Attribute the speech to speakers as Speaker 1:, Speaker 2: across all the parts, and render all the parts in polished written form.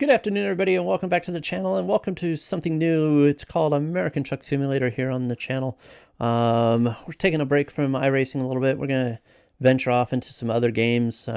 Speaker 1: Good afternoon, everybody, and welcome back to the channel, and welcome to something new. It's called American Truck Simulator here on the channel. We're taking a break from iRacing a little bit. We're going to venture off into some other games.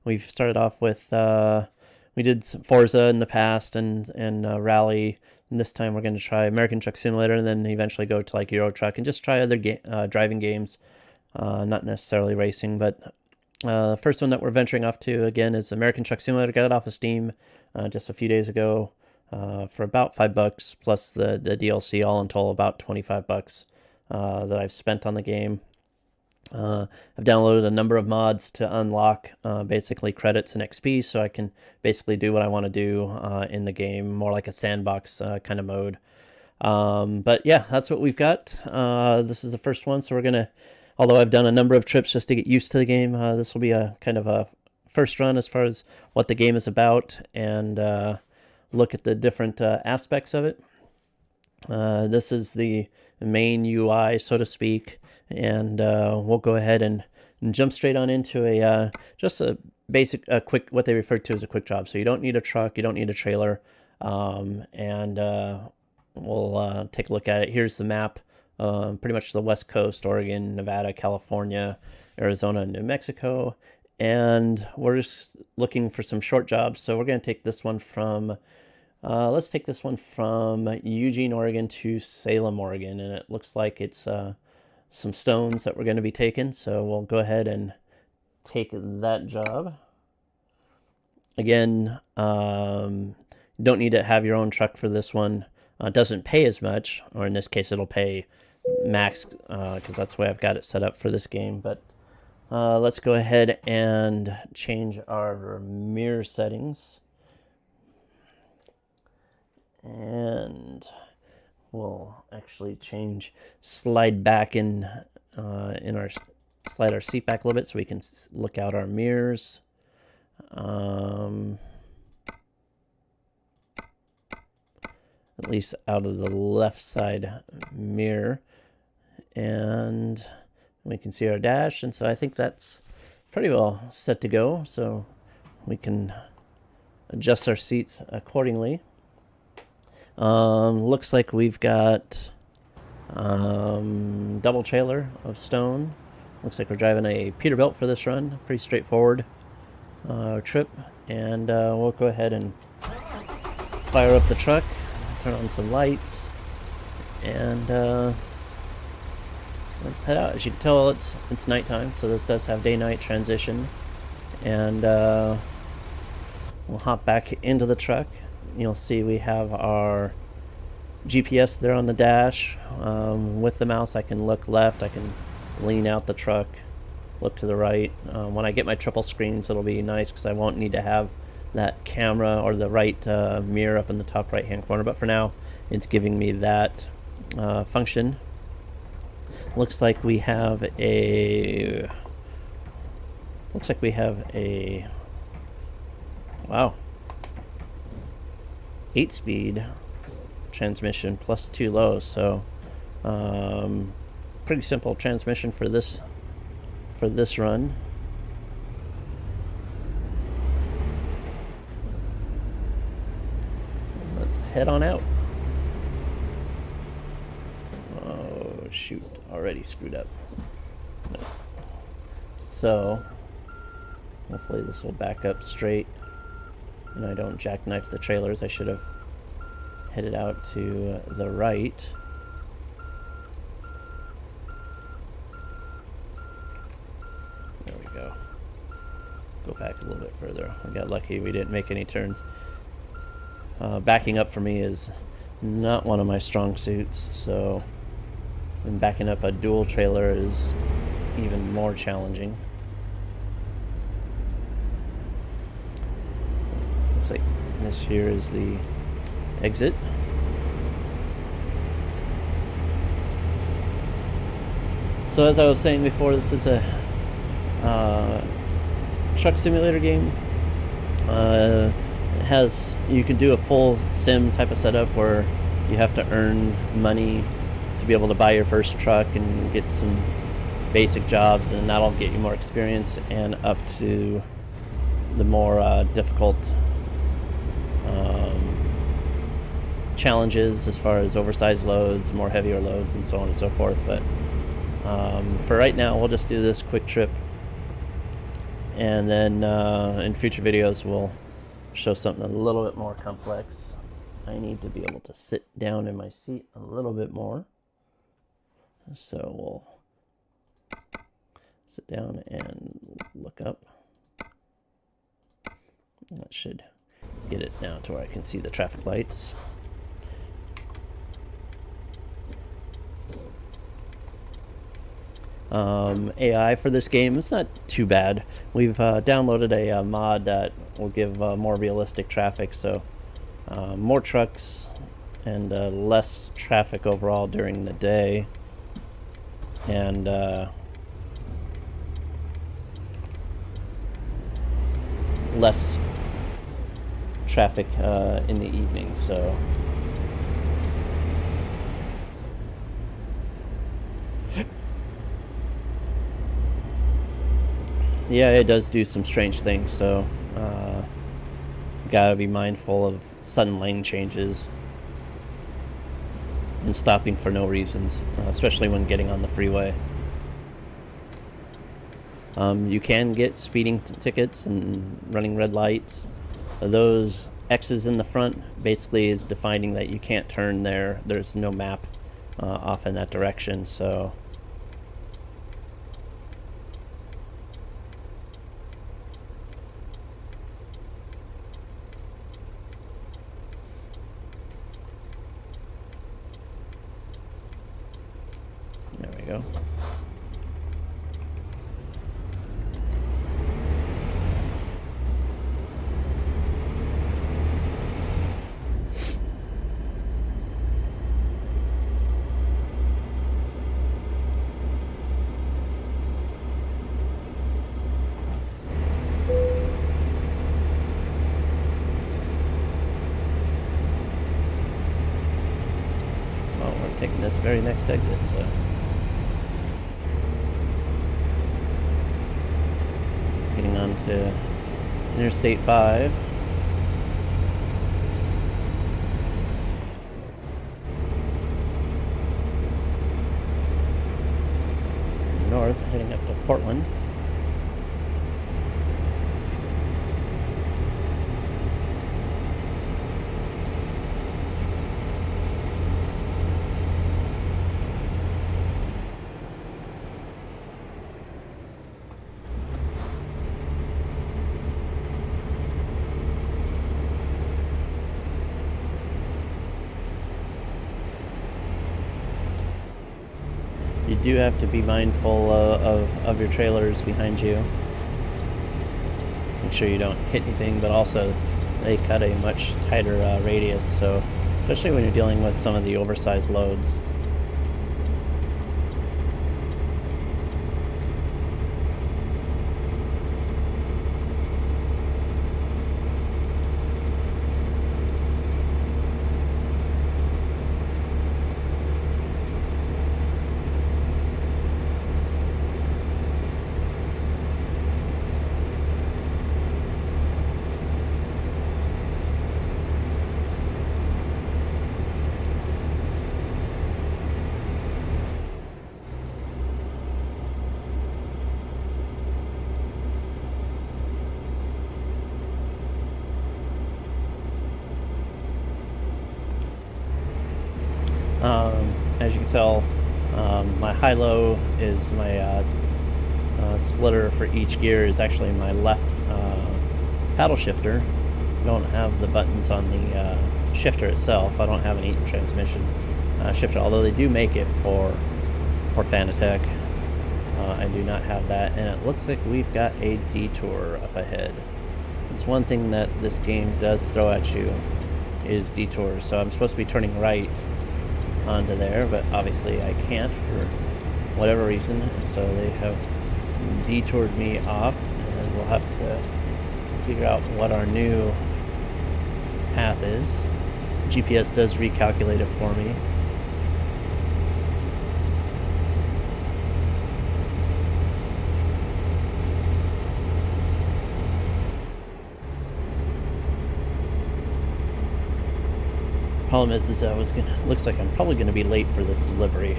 Speaker 1: We've started off with, we did some Forza in the past and Rally, and this time we're going to try American Truck Simulator and then eventually go to like Euro Truck and just try other driving games, not necessarily racing, but first one that we're venturing off to again is American Truck Simulator. Got it off of Steam just a few days ago for about $5 plus the DLC, all in total about $25 that I've spent on the game. I've downloaded a number of mods to unlock basically credits and XP, so I can basically do what I want to do in the game, more like a sandbox kind of mode. But yeah, that's what we've got. This is the first one, so we're gonna, although I've done a number of trips just to get used to the game, this will be a kind of a first run as far as what the game is about and look at the different aspects of it. This is the main UI, so to speak, and we'll go ahead and jump straight on into a just a basic, quick, what they refer to as a quick job. So you don't need a truck, you don't need a trailer, and we'll take a look at it. Here's the map. Pretty much the West Coast, Oregon, Nevada, California, Arizona, New Mexico, and we're just looking for some short jobs. So we're going to take this one from, let's take this one from Eugene, Oregon to Salem, Oregon, and it looks like it's some stones that we're going to be taking. So we'll go ahead and take that job. Again, don't need to have your own truck for this one. It doesn't pay as much, or in this case it'll pay max because that's the way I've got it set up for this game. But let's go ahead and change our mirror settings, and we'll actually slide back in slide our seat back a little bit so we can look out our mirrors. At least out of the left side mirror, and we can see our dash, and so I think that's pretty well set to go, so we can adjust our seats accordingly. Looks like we've got double trailer of stone. Looks like we're driving a Peterbilt for this run. Pretty straightforward trip, and we'll go ahead and fire up the truck, turn on some lights, and let's head out. As you can tell, it's nighttime, so this does have day-night transition, and we'll hop back into the truck. You'll see we have our GPS there on the dash. With the mouse I can look left, I can lean out the truck, look to the right. When I get my triple screens, it'll be nice because I won't need to have that camera or the right mirror up in the top right hand corner, but for now it's giving me that function. Looks like we have a wow, 8-speed transmission plus 2 low, so pretty simple transmission for this run. Let's head on out. Oh shoot, already screwed up. No. So hopefully this will back up straight and I don't jackknife the trailers. I should have headed out to the right. There we go. Go back a little bit further. We got lucky we didn't make any turns. Backing up for me is not one of my strong suits, so and backing up a dual trailer is even more challenging. Looks like this here is the exit. So as I was saying before, this is a truck simulator game. You can do a full sim type of setup where you have to earn money to be able to buy your first truck and get some basic jobs, and that'll get you more experience and up to the more difficult challenges as far as oversized loads, more heavier loads, and so on and so forth. But for right now, we'll just do this quick trip, and then in future videos we'll show something a little bit more complex. I need to be able to sit down in my seat a little bit more, so we'll sit down and look up. That should get it now to where I can see the traffic lights. AI for this game, it's not too bad. We've downloaded a mod that will give more realistic traffic, so more trucks and less traffic overall during the day, and less traffic in the evening. So yeah, it does do some strange things, so gotta be mindful of sudden lane changes and stopping for no reasons, especially when getting on the freeway. You can get speeding tickets and running red lights. Those X's in the front basically is defining that you can't turn there. There's no map off in that direction, so there we go. Taking this very next exit, so getting on to Interstate 5. North, heading up to Portland. You do have to be mindful of your trailers behind you. Make sure you don't hit anything, but also they cut a much tighter radius, so especially when you're dealing with some of the oversized loads. As you can tell, my high-low is my splitter for each gear is actually my left paddle shifter. I don't have the buttons on the shifter itself. I don't have an Eaton transmission shifter, although they do make it for Fanatec. I do not have that, and it looks like we've got a detour up ahead. It's one thing that this game does throw at you is detours, so I'm supposed to be turning right onto there, but obviously I can't for whatever reason, and so they have detoured me off, and we'll have to figure out what our new path is. GPS does recalculate it for me. Problem is looks like I'm probably gonna be late for this delivery,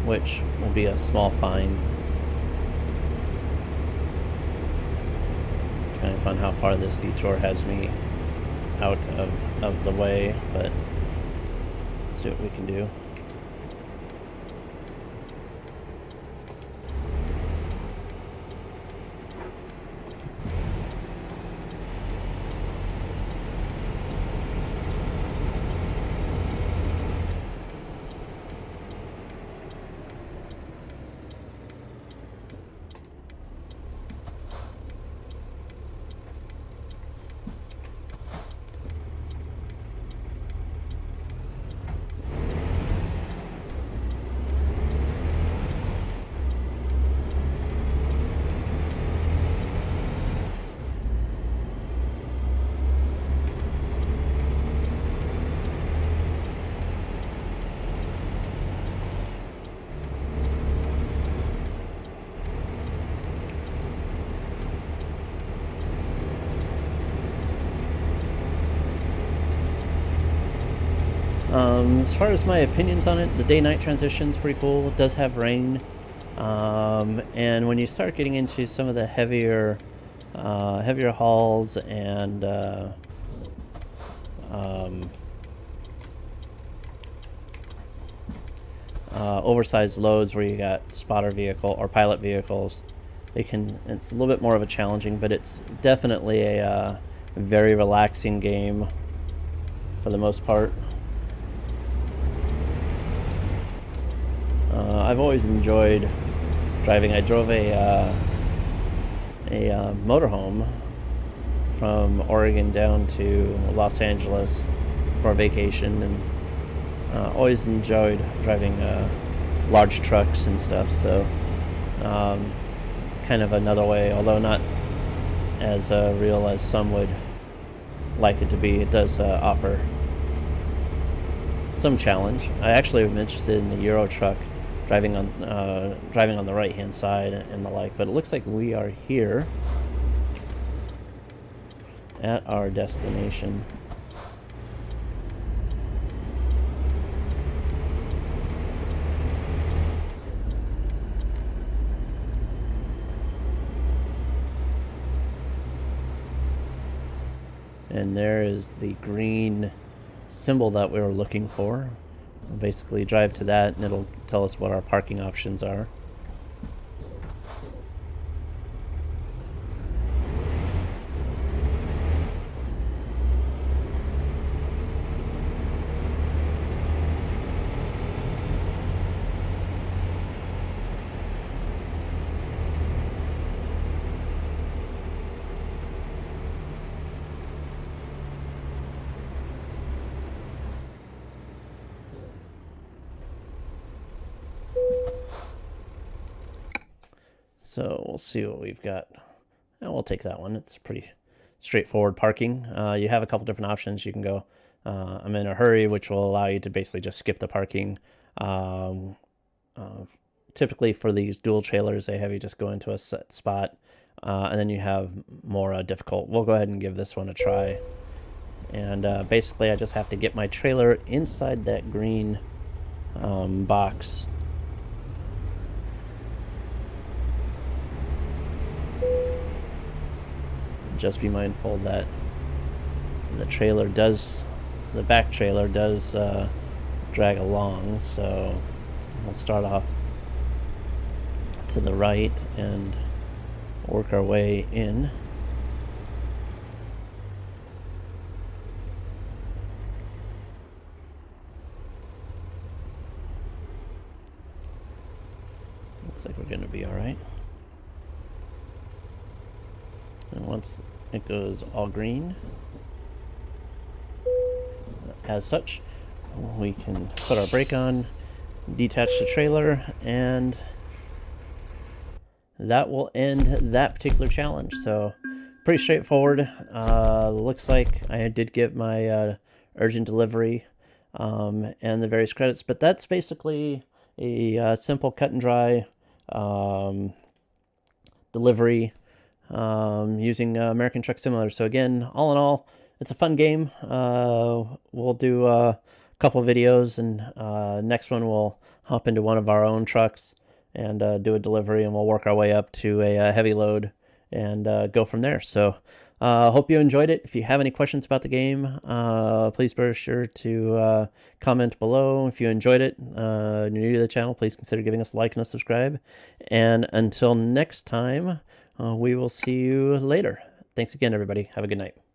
Speaker 1: which will be a small fine. Kind of fun how far this detour has me out of the way, but let's see what we can do. As far as my opinions on it, the day-night transition is pretty cool. It does have rain, and when you start getting into some of the heavier hauls and oversized loads where you got spotter vehicle or pilot vehicles, it's a little bit more of a challenging, but it's definitely a very relaxing game for the most part. I've always enjoyed driving. I drove a motorhome from Oregon down to Los Angeles for a vacation, and always enjoyed driving large trucks and stuff. So kind of another way, although not as real as some would like it to be. It does offer some challenge. I actually am interested in the Euro truck, driving on the right hand side and the like, but it looks like we are here at our destination. And there is the green symbol that we were looking for. We'll basically drive to that and it'll tell us what our parking options are. So we'll see what we've got. And we'll take that one. It's pretty straightforward parking. You have a couple different options. You can go, I'm in a hurry, which will allow you to basically just skip the parking. Typically for these dual trailers, they have you just go into a set spot, and then you have more difficult. We'll go ahead and give this one a try. And basically I just have to get my trailer inside that green box. Just be mindful that the back trailer does drag along, so we'll start off to the right and work our way in. Looks like we're going to be all right. And once it goes all green, as such, we can put our brake on, detach the trailer, and that will end that particular challenge. So pretty straightforward. Looks like I did get my urgent delivery and the various credits, but that's basically a simple cut and dry delivery using American Truck Simulator. So again, all in all, it's a fun game. We'll do a couple videos, and next one we'll hop into one of our own trucks and do a delivery, and we'll work our way up to a heavy load and go from there. So hope you enjoyed it. If you have any questions about the game, please be sure to comment below. If you enjoyed it, you're new to the channel, please consider giving us a like and a subscribe. And until next time, we will see you later. Thanks again, everybody. Have a good night.